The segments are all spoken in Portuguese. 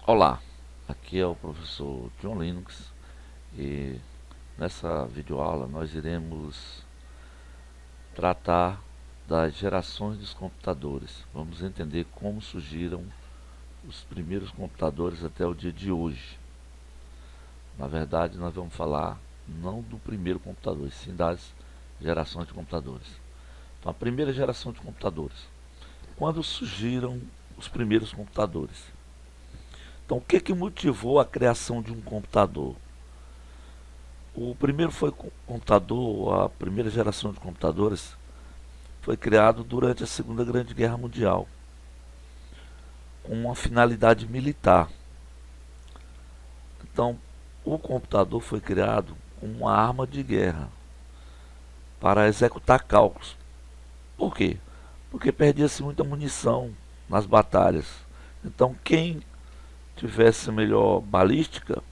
Olá, aqui é o professor John Linux e nessa videoaula nós iremos tratar das gerações dos computadores. Vamos entender como surgiram os primeiros computadores até o dia de hoje. Na verdade, nós vamos falar não do primeiro computador, e sim das gerações de computadores. Então, a primeira geração de computadores. Quando surgiram os primeiros computadores? Então, o que motivou a criação de um computador? O primeiro computador, a primeira geração de computadores, foi criado durante a Segunda Grande Guerra Mundial, com uma finalidade militar. Então, o computador foi criado como uma arma de guerra para executar cálculos. Por quê? Porque perdia-se muita munição nas batalhas. Então, quem tivesse melhor balística,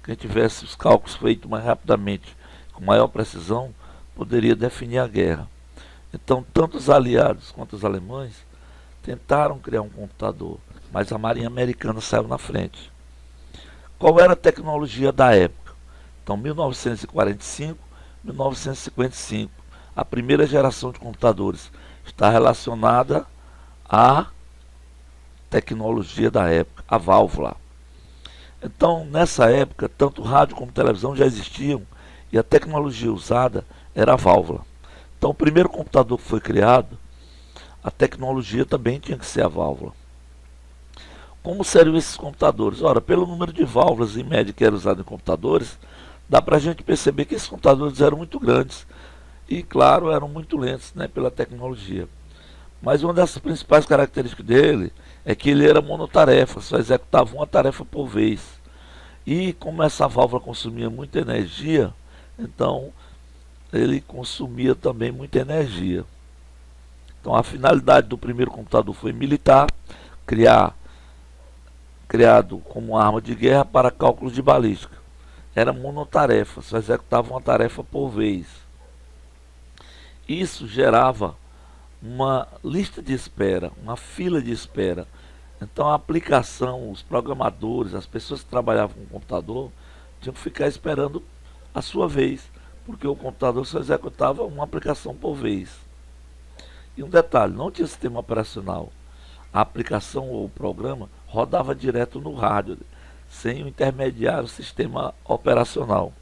quem tivesse os cálculos feitos mais rapidamente, com maior precisão, poderia definir a guerra. Então, tanto os aliados quanto os alemães tentaram criar um computador, mas a Marinha Americana saiu na frente. Qual era a tecnologia da época? Então, 1945, 1955, a primeira geração de computadores está relacionada à tecnologia da época, a válvula. Então, nessa época, tanto rádio como televisão já existiam e a tecnologia usada era a válvula. Então, o primeiro computador que foi criado, a tecnologia também tinha que ser a válvula. Como seriam esses computadores? Ora, pelo número de válvulas em média que era usado em computadores, dá para a gente perceber que esses computadores eram muito grandes e, claro, eram muito lentos, né, pela tecnologia. Mas uma das principais características dele é que ele era monotarefa, só executava uma tarefa por vez. E como essa válvula consumia muita energia, então ele consumia também muita energia. Então a finalidade do primeiro computador foi militar, criado como arma de guerra para cálculos de balística. Era monotarefa, só executava uma tarefa por vez. Isso gerava uma lista de espera, uma fila de espera. Então a aplicação, os programadores, as pessoas que trabalhavam com o computador, tinham que ficar esperando a sua vez, porque o computador só executava uma aplicação por vez. E um detalhe, não tinha sistema operacional. A aplicação ou o programa rodava direto no rádio, sem o intermediário sistema operacional.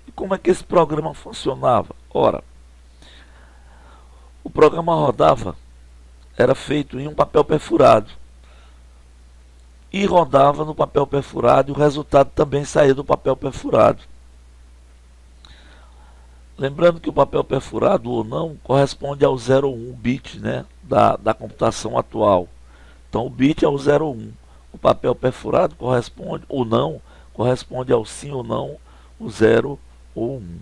E como é que esse programa funcionava? Ora, o programa rodava, era feito em um papel perfurado. E rodava no papel perfurado e o resultado também saía do papel perfurado. Lembrando que o papel perfurado ou não corresponde ao 0 ou 1 bit, né, da computação atual. Então o bit é o 0 ou 1. O papel perfurado corresponde ou não, corresponde ao sim ou não, o 0 ou 1.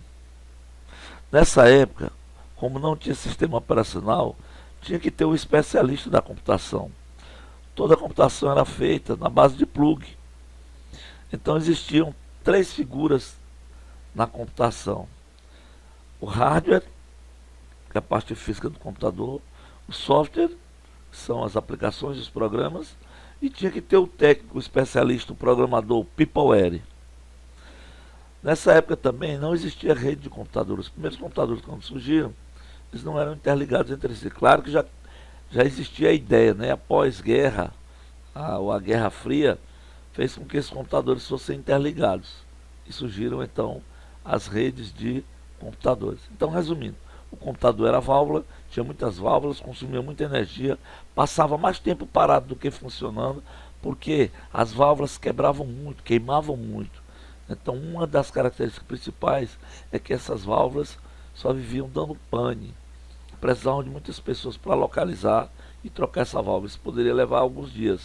Nessa época, como não tinha sistema operacional, tinha que ter um especialista da computação. Toda a computação era feita na base de plug. Então existiam três figuras na computação: o hardware, que é a parte física do computador; o software, que são as aplicações, os programas; e tinha que ter o técnico, o especialista, o programador, o peopleware. Nessa época também não existia rede de computadores. Os primeiros computadores, quando surgiram, eles não eram interligados entre si. Claro que já existia a ideia, né? Após guerra, a Guerra Fria fez com que esses computadores fossem interligados e surgiram então as redes de computadores. Então, resumindo, o computador era válvula, tinha muitas válvulas, consumia muita energia, passava mais tempo parado do que funcionando, porque as válvulas quebravam muito, queimavam muito. Então, uma das características principais é que essas válvulas só viviam dando pane. Precisavam de muitas pessoas para localizar e trocar essa válvula. Isso poderia levar alguns dias.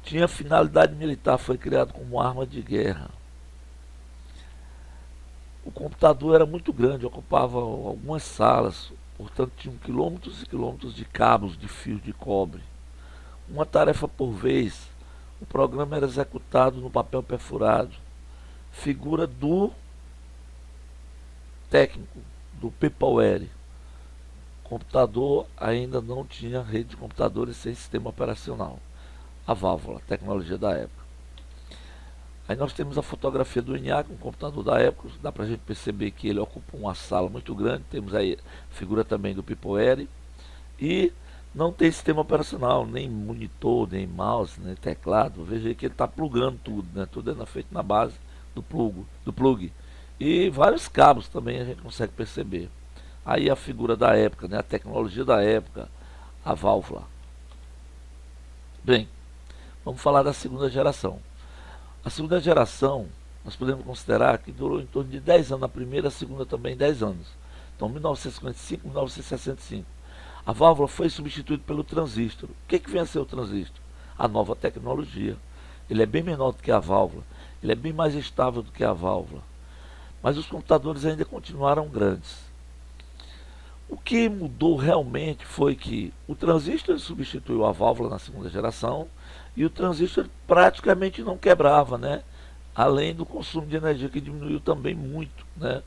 Tinha finalidade militar, foi criado como arma de guerra. O computador era muito grande, ocupava algumas salas, portanto tinham quilômetros e quilômetros de cabos, de fios de cobre. Uma tarefa por vez, o programa era executado no papel perfurado. Figura do técnico, do peopleware. O computador ainda não tinha rede de computadores sem sistema operacional. a válvula, a tecnologia da época. Aí nós temos a fotografia do ENIAC, um computador da época, dá para a gente perceber que ele ocupa uma sala muito grande, temos aí a figura também do PipoWare, e não tem sistema operacional, nem monitor, nem mouse, nem teclado. Veja aí que ele está plugando tudo, né? Tudo é feito na base do plug. E vários cabos também a gente consegue perceber. Aí a figura da época, né? A tecnologia da época, a válvula. Bem, vamos falar da segunda geração. A segunda geração, nós podemos considerar que durou em torno de 10 anos, a primeira, a segunda também 10 anos. Então, 1955, 1965. A válvula foi substituída pelo transistor. O que vem a ser o transistor? A nova tecnologia. Ele é bem menor do que a válvula, ele é bem mais estável do que a válvula. Mas os computadores ainda continuaram grandes. O que mudou realmente foi que o transistor substituiu a válvula na segunda geração e o transistor praticamente não quebrava, né? Além do consumo de energia que diminuiu também muito, né?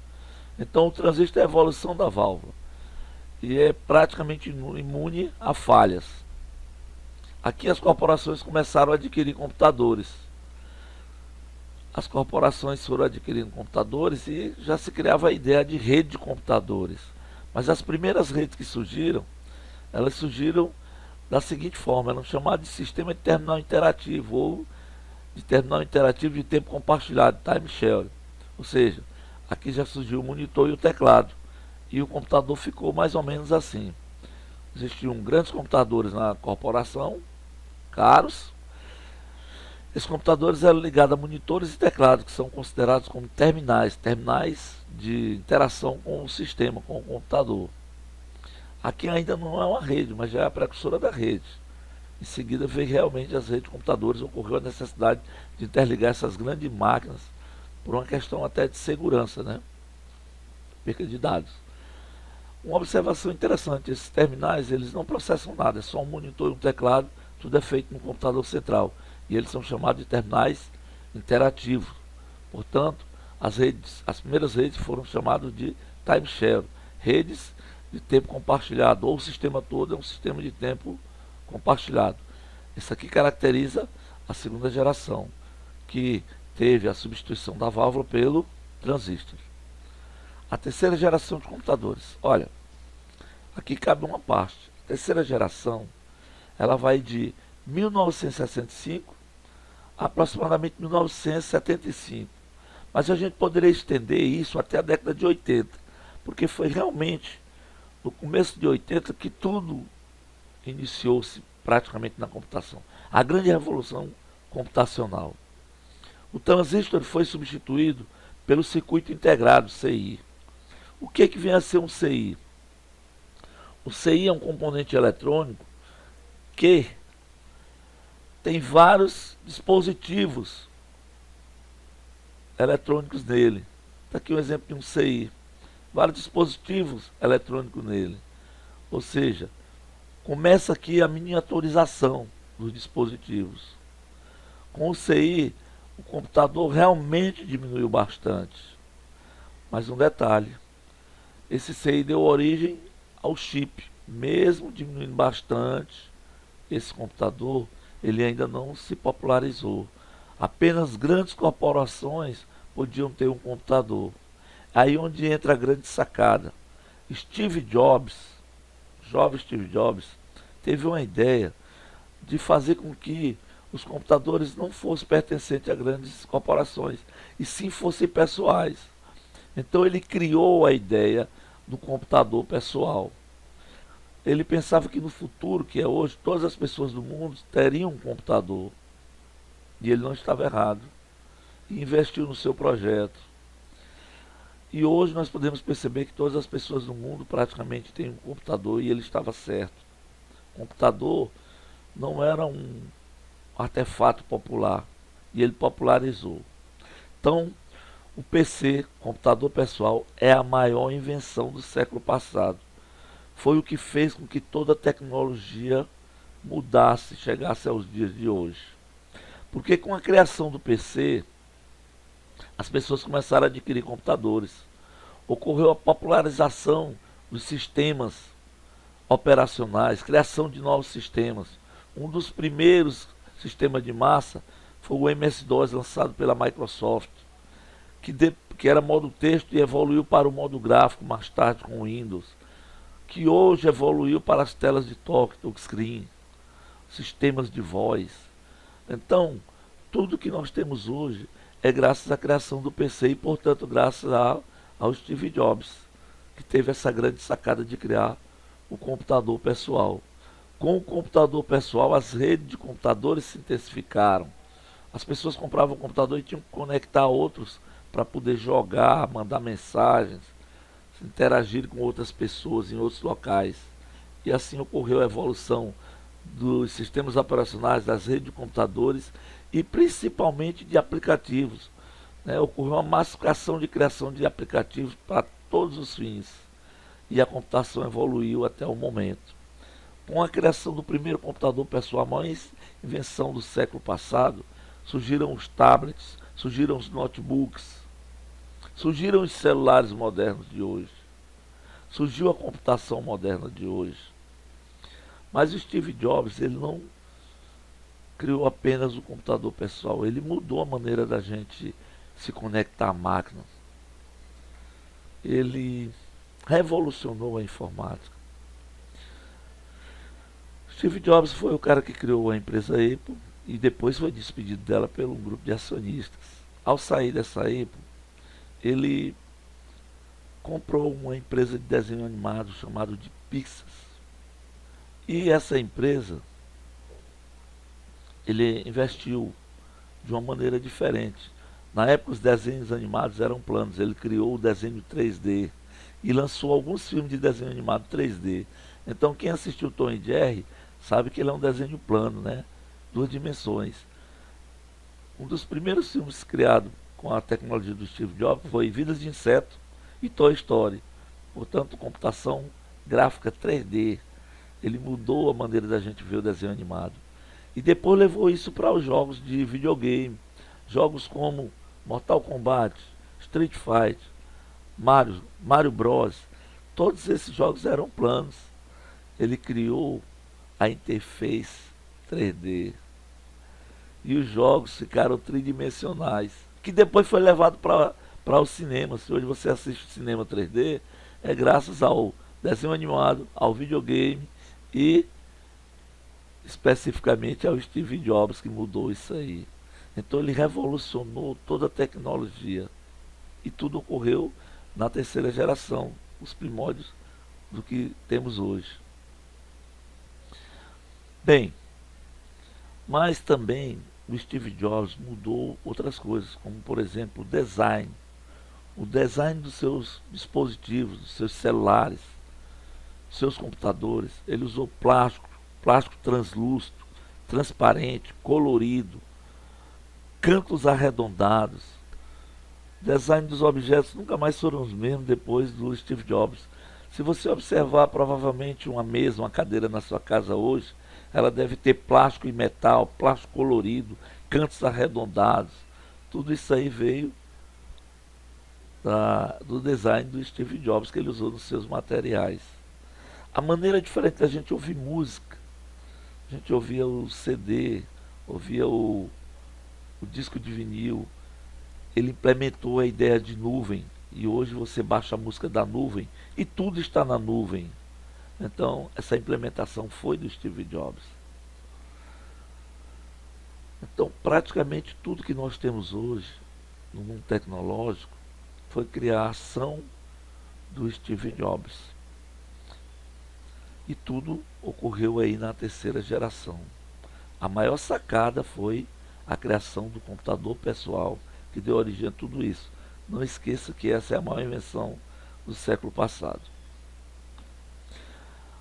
Então o transistor é a evolução da válvula e é praticamente imune a falhas. Aqui as corporações começaram a adquirir computadores. As corporações foram adquirindo computadores e já se criava a ideia de rede de computadores. Mas as primeiras redes que surgiram, elas surgiram da seguinte forma: eram chamadas de sistema de terminal interativo ou de terminal interativo de tempo compartilhado, time sharing. Ou seja, aqui já surgiu o monitor e o teclado. E o computador ficou mais ou menos assim. Existiam grandes computadores na corporação, caros. Esses computadores eram ligados a monitores e teclados, que são considerados como terminais de interação com o sistema, com o computador. Aqui ainda não é uma rede, mas já é a precursora da rede. Em seguida veio realmente as redes de computadores, ocorreu a necessidade de interligar essas grandes máquinas por uma questão até de segurança, né? Perca de dados. Uma observação interessante: esses terminais eles não processam nada, é só um monitor e um teclado, tudo é feito no computador central. E eles são chamados de terminais interativos. Portanto, as primeiras redes foram chamadas de time share, redes de tempo compartilhado, ou o sistema todo é um sistema de tempo compartilhado. Isso aqui caracteriza a segunda geração, que teve a substituição da válvula pelo transistor. A terceira geração de computadores. Olha, aqui cabe uma parte. A terceira geração, ela vai de 1965 a aproximadamente 1975. Mas a gente poderia estender isso até a década de 80, porque foi realmente no começo de 80 que tudo iniciou-se praticamente na computação. A grande revolução computacional. O transistor foi substituído pelo circuito integrado, CI. O que vem a ser um CI? O CI é um componente eletrônico que tem vários dispositivos eletrônicos nele. Está aqui um exemplo de um CI. Vários dispositivos eletrônicos nele. Ou seja, começa aqui a miniaturização dos dispositivos. Com o CI, o computador realmente diminuiu bastante. Mas um detalhe: esse CI deu origem ao chip. Mesmo diminuindo bastante, esse computador ele ainda não se popularizou. Apenas grandes corporações podiam ter um computador. Aí onde entra a grande sacada. Steve Jobs, jovem Steve Jobs, teve uma ideia de fazer com que os computadores não fossem pertencentes a grandes corporações, e sim fossem pessoais. Então ele criou a ideia do computador pessoal. Ele pensava que no futuro, que é hoje, todas as pessoas do mundo teriam um computador. E ele não estava errado. E investiu no seu projeto. E hoje nós podemos perceber que todas as pessoas do mundo praticamente têm um computador, e ele estava certo. O computador não era um artefato popular, e ele popularizou. Então, o PC, computador pessoal, é a maior invenção do século passado. Foi o que fez com que toda a tecnologia mudasse, chegasse aos dias de hoje. Porque com a criação do PC, as pessoas começaram a adquirir computadores. Ocorreu a popularização dos sistemas operacionais, criação de novos sistemas. Um dos primeiros sistema de massa, foi o MS-DOS lançado pela Microsoft, que era modo texto e evoluiu para o modo gráfico mais tarde com o Windows, que hoje evoluiu para as telas de toque, touchscreen, sistemas de voz. Então, tudo que nós temos hoje é graças à criação do PC e, portanto, graças ao Steve Jobs, que teve essa grande sacada de criar o computador pessoal. Com o computador pessoal, as redes de computadores se intensificaram. As pessoas compravam um computador e tinham que conectar outros para poder jogar, mandar mensagens, interagir com outras pessoas em outros locais. E assim ocorreu a evolução dos sistemas operacionais, das redes de computadores e principalmente de aplicativos. Né? Ocorreu uma massificação de criação de aplicativos para todos os fins. E a computação evoluiu até o momento. Com a criação do primeiro computador pessoal, a maior invenção do século passado, surgiram os tablets, surgiram os notebooks, surgiram os celulares modernos de hoje, surgiu a computação moderna de hoje. Mas o Steve Jobs, ele não criou apenas o computador pessoal, ele mudou a maneira da gente se conectar à máquina. Ele revolucionou a informática. Steve Jobs foi o cara que criou a empresa Apple e depois foi despedido dela pelo grupo de acionistas. Ao sair dessa Apple, ele comprou uma empresa de desenho animado chamada de Pixar. E essa empresa, ele investiu de uma maneira diferente. Na época os desenhos animados eram planos, ele criou o desenho 3D e lançou alguns filmes de desenho animado 3D. Então quem assistiu Tom e Jerry sabe que ele é um desenho plano, né? 2 dimensões. Um dos primeiros filmes criados com a tecnologia do Steve Jobs foi Vidas de Inseto e Toy Story. Portanto, computação gráfica 3D. Ele mudou a maneira da gente ver o desenho animado. E depois levou isso para os jogos de videogame. Jogos como Mortal Kombat, Street Fighter, Mario Bros. Todos esses jogos eram planos. Ele criou a interface 3D. E os jogos ficaram tridimensionais. Que depois foi levado para o cinema. Se hoje você assiste cinema 3D, é graças ao desenho animado, ao videogame e especificamente ao Steve Jobs que mudou isso aí. Então ele revolucionou toda a tecnologia. E tudo ocorreu na terceira geração, os primórdios do que temos hoje. Bem, mas também o Steve Jobs mudou outras coisas, como por exemplo o design dos seus dispositivos, dos seus celulares, dos seus computadores. Ele usou plástico translúcido, transparente, colorido, cantos arredondados. O design dos objetos nunca mais foram os mesmos depois do Steve Jobs. Se você observar provavelmente uma mesa, uma cadeira na sua casa hoje, ela deve ter plástico e metal, plástico colorido, cantos arredondados. Tudo isso aí veio do design do Steve Jobs que ele usou nos seus materiais. A maneira diferente da gente ouvir música. A gente ouvia o CD, ouvia o disco de vinil. Ele implementou a ideia de nuvem. E hoje você baixa a música da nuvem e tudo está na nuvem. Então, essa implementação foi do Steve Jobs. Então, praticamente tudo que nós temos hoje, no mundo tecnológico, foi criação do Steve Jobs. E tudo ocorreu aí na terceira geração. A maior sacada foi a criação do computador pessoal, que deu origem a tudo isso. Não esqueça que essa é a maior invenção do século passado.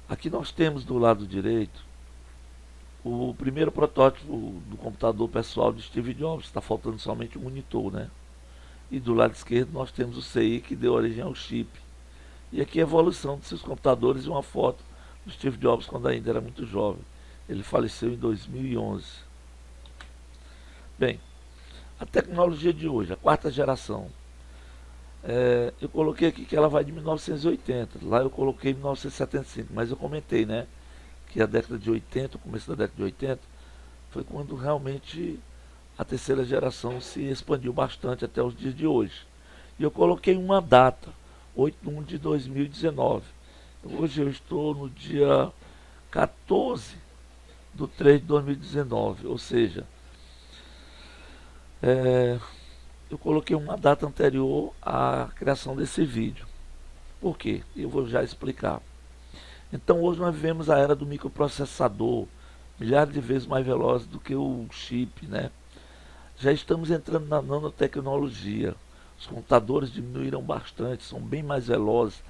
Aqui nós temos do lado direito o primeiro protótipo do computador pessoal de Steve Jobs. Está faltando somente um monitor, né? E do lado esquerdo nós temos o CI que deu origem ao chip. E aqui a evolução dos seus computadores e uma foto do Steve Jobs quando ainda era muito jovem. Ele faleceu em 2011. Bem, a tecnologia de hoje, a quarta geração. Eu coloquei aqui que ela vai de 1980. Lá eu coloquei 1975, mas eu comentei, né? Que a década de 80, o começo da década de 80, foi quando realmente a terceira geração se expandiu bastante até os dias de hoje. E eu coloquei uma data, 8/1 de 2019. Hoje eu estou no dia 14/3 de 2019, ou seja, eu coloquei uma data anterior à criação desse vídeo. Por quê? Eu vou já explicar. Então hoje nós vivemos a era do microprocessador, milhares de vezes mais veloz do que o chip, né? Já estamos entrando na nanotecnologia. Os computadores diminuíram bastante, são bem mais velozes.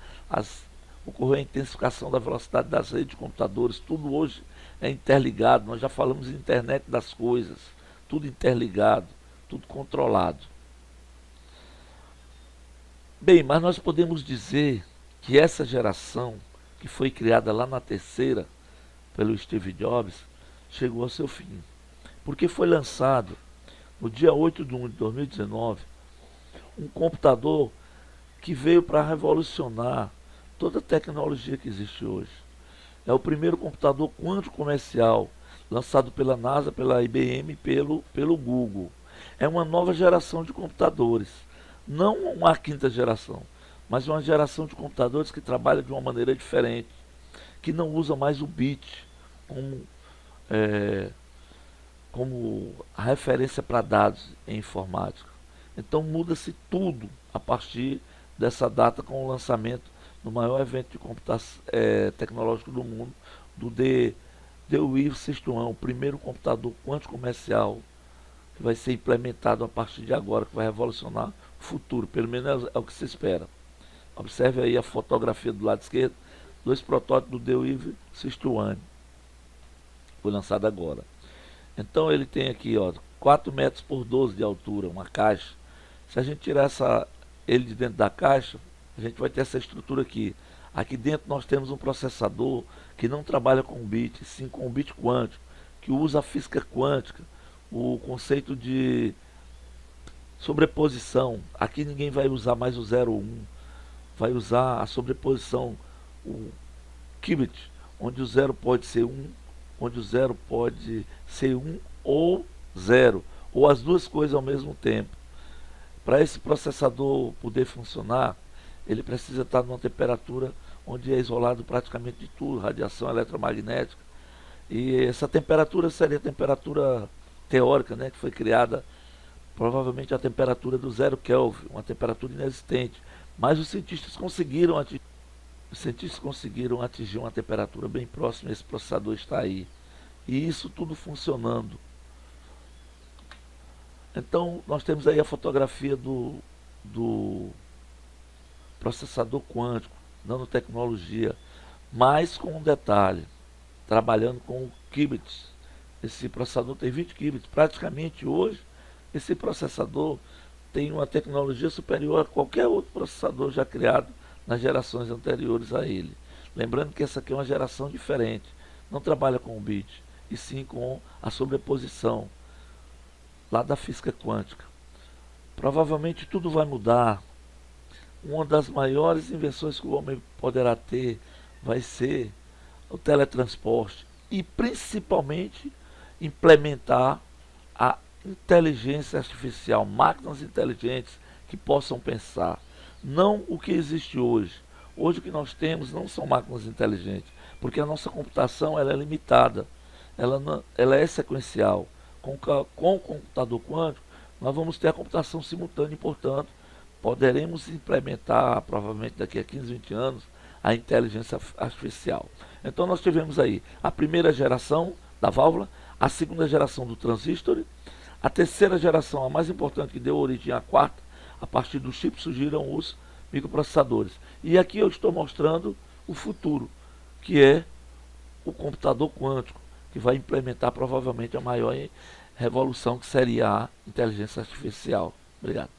Ocorreu a intensificação da velocidade das redes de computadores. Tudo hoje é interligado. Nós já falamos em internet das coisas. Tudo interligado, tudo controlado. Bem, mas nós podemos dizer que essa geração, que foi criada lá na terceira, pelo Steve Jobs, chegou ao seu fim. Porque foi lançado, no dia 8/1 de 2019, um computador que veio para revolucionar toda a tecnologia que existe hoje. É o primeiro computador quântico comercial, lançado pela NASA, pela IBM e pelo Google. É uma nova geração de computadores. Não uma quinta geração, mas uma geração de computadores que trabalha de uma maneira diferente, que não usa mais o bit como a referência para dados em informática. Então muda-se tudo a partir dessa data com o lançamento do maior evento de computação tecnológico do mundo, do Dewey System, o primeiro computador quântico comercial que vai ser implementado a partir de agora, que vai revolucionar o futuro, pelo menos é o que se espera. Observe aí a fotografia do lado esquerdo, 2 protótipos do Dewey System, foi lançado agora. Então ele tem aqui, ó, 4 metros por 12 de altura, uma caixa. Se a gente tirar ele de dentro da caixa, a gente vai ter essa estrutura aqui. Aqui dentro nós temos um processador que não trabalha com bit, sim com bit quântico, que usa a física quântica, o conceito de sobreposição. Aqui ninguém vai usar mais o 0 ou 1, vai usar a sobreposição, o qubit, onde o 0 pode ser 1, onde o 0 pode ser 1 ou 0, ou as duas coisas ao mesmo tempo. Para esse processador poder funcionar, ele precisa estar numa temperatura onde é isolado praticamente de tudo, radiação eletromagnética. E essa temperatura seria a temperatura teórica, né, que foi criada, provavelmente a temperatura do 0 Kelvin, uma temperatura inexistente. Mas os cientistas conseguiram atingir uma temperatura bem próxima, esse processador está aí. E isso tudo funcionando. Então nós temos aí a fotografia do processador quântico, nanotecnologia, mas com um detalhe, trabalhando com o qubits. Esse processador tem 20 qubits. Praticamente hoje, esse processador tem uma tecnologia superior a qualquer outro processador já criado nas gerações anteriores a ele. Lembrando que essa aqui é uma geração diferente, não trabalha com o bit, e sim com a sobreposição lá da física quântica. Provavelmente tudo vai mudar. Uma das maiores invenções que o homem poderá ter vai ser o teletransporte e principalmente implementar a inteligência artificial, máquinas inteligentes que possam pensar. Não o que existe hoje. Hoje o que nós temos não são máquinas inteligentes, porque a nossa computação ela é limitada, ela é sequencial. Com o computador quântico, nós vamos ter a computação simultânea e, portanto, poderemos implementar, provavelmente daqui a 15, 20 anos, a inteligência artificial. Então nós tivemos aí a primeira geração da válvula, a segunda geração do transistor, a terceira geração, a mais importante, que deu origem à quarta, a partir do chip surgiram os microprocessadores. E aqui eu estou mostrando o futuro, que é o computador quântico, que vai implementar provavelmente a maior revolução, que seria a inteligência artificial. Obrigado.